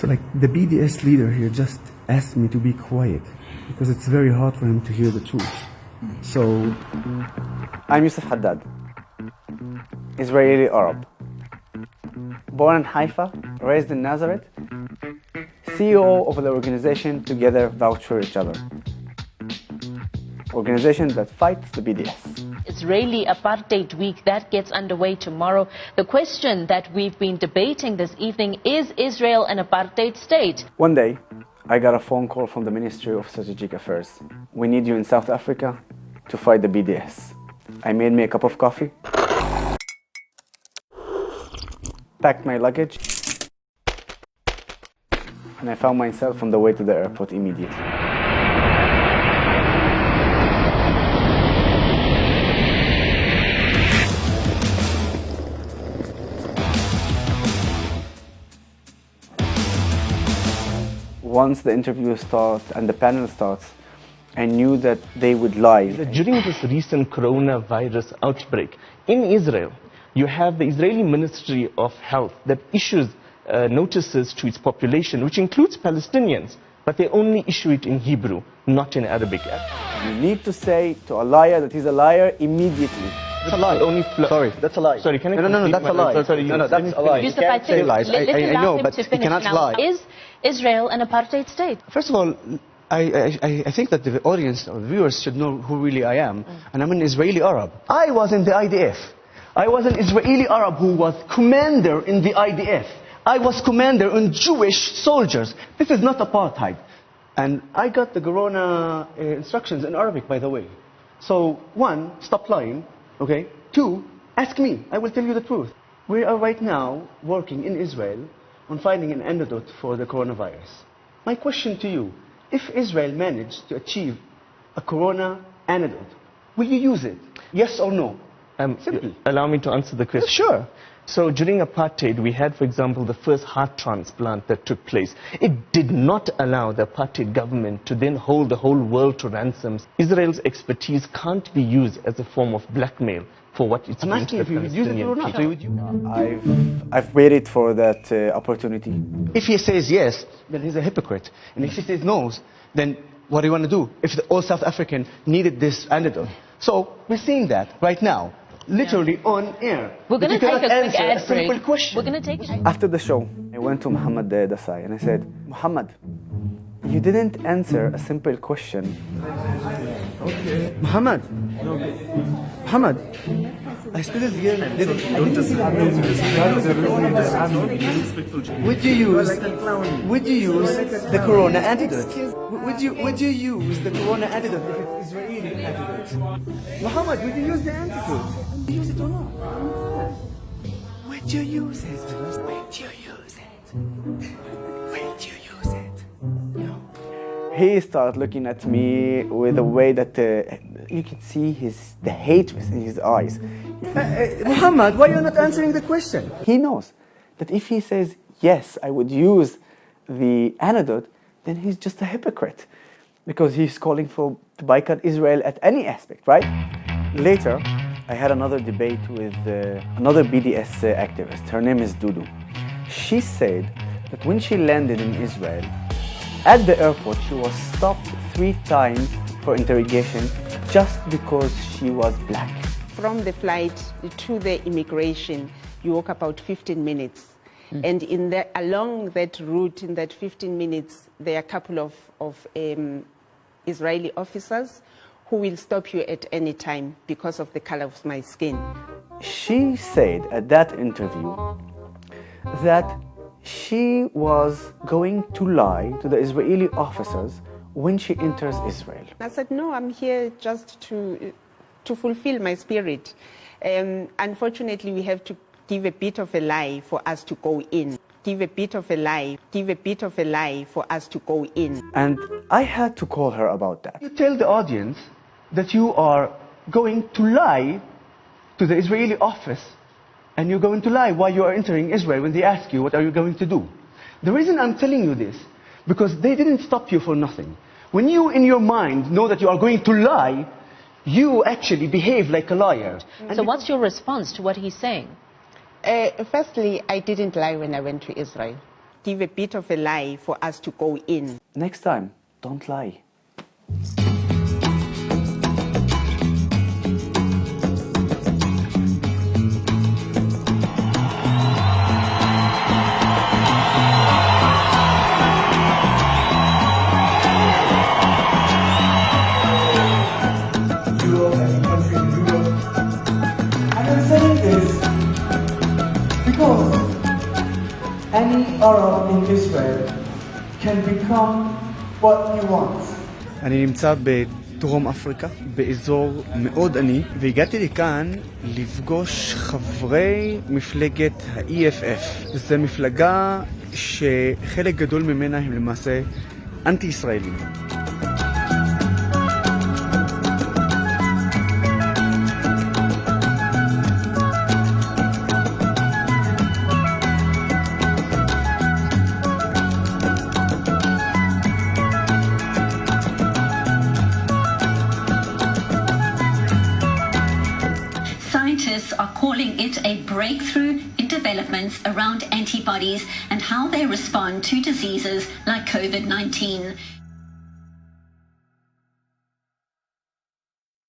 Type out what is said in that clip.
So like the BDS leader here just asked me to be quiet because it's very hard for him to hear the truth. So I'm Yoseph Haddad, Israeli Arab. Born in Haifa, raised in Nazareth, CEO of the organization Together Vouch for Each Other. Organization that fights the BDS. Israeli Apartheid Week, that gets underway tomorrow. The question that we've been debating this evening, is Israel an apartheid state? One day, I got a phone call from the Ministry of Strategic Affairs. We need you in South Africa to fight the BDS. I made me a cup of coffee, packed my luggage, and I found myself on the way to the airport immediately. Once the interview starts and the panel starts, I knew that they would lie. During this recent coronavirus outbreak in Israel, you have the Israeli Ministry of Health that issues notices to its population, which includes Palestinians, but they only issue it in Hebrew, not in Arabic. You need to say to a liar that he's a liar immediately. That's a lie. Sorry, that's a lie. Sorry, can I No, that's a lie. Sorry, no, that's a lie. Yusuf, I think, I know, but you cannot lie. Is Israel an apartheid state? First of all, I think that the audience or the viewers should know who really I am, and I'm an Israeli Arab. I was in the IDF. I was an Israeli Arab who was commander in the IDF. I was commander in Jewish soldiers. This is not apartheid. And I got the corona instructions in Arabic, by the way. So, one, stop lying, okay? Two, ask me. I will tell you the truth. We are right now working in Israel on finding an antidote for the coronavirus. My question to you, if Israel managed to achieve a corona antidote, will you use it? Yes or no? Simple. Allow me to answer the question. Sure. So during apartheid, we had, for example, the first heart transplant that took place. It did not allow the apartheid government to then hold the whole world to ransoms. Israel's expertise can't be used as a form of blackmail for what it's doing to the Palestinian people. I've waited for that opportunity. If he says yes, then he's a hypocrite. And if he says no, then what do you want to do? If all South African needed this antidote. So we're seeing that right now. Literally on air. We're going to take a quick ad break. Simple question. We're going to take. After the show, I went to Muhammad Dasai and I said, Muhammad, you didn't answer a simple question. okay, Muhammad, I still didn't. Would you use the corona antidote? Would you use the corona antidote if it's Israeli antidote? Muhammad, would you use the antidote? Would you use it or not? Would you use it? Would you use it? Would you use it? No. He started looking at me with a way that you could see the hate in his eyes. Muhammad, why are you not answering the question? He knows that if he says, yes, I would use the antidote, then he's just a hypocrite because he's calling to boycott Israel at any aspect, right? Later, I had another debate with another BDS activist. Her name is Dudu. She said that when she landed in Israel, at the airport, she was stopped 3 times for interrogation just because she was black. From the flight to the immigration, you walk about 15 minutes. And along that route, in that 15 minutes, there are a couple of Israeli officers who will stop you at any time because of the color of my skin. She said at that interview that she was going to lie to the Israeli officers when she enters Israel. I said, no, I'm here just to fulfill my spirit. Unfortunately, we have to give a bit of a lie for us to go in. Give a bit of a lie for us to go in. And I had to call her about that. You tell the audience that you are going to lie to the Israeli office, and you're going to lie while you are entering Israel when they ask you, what are you going to do? The reason I'm telling you this, because they didn't stop you for nothing. When you, in your mind, know that you are going to lie, you actually behave like a liar. So what's your response to what he's saying? Firstly, I didn't lie when I went to Israel. give a bit of a lie for us to go in. Next time, don't lie. Any Arab in Israel can become what he wants. אני נמצא בדרום אפריקה, באזור מאוד עני, והגעתי לכאן לפגוש חברי מפלגת ה-EFF. זו מפלגה שחלק גדול ממנה הם למעשה אנטי-ישראלים. Scientists are calling it a breakthrough in developments around antibodies and how they respond to diseases like COVID-19.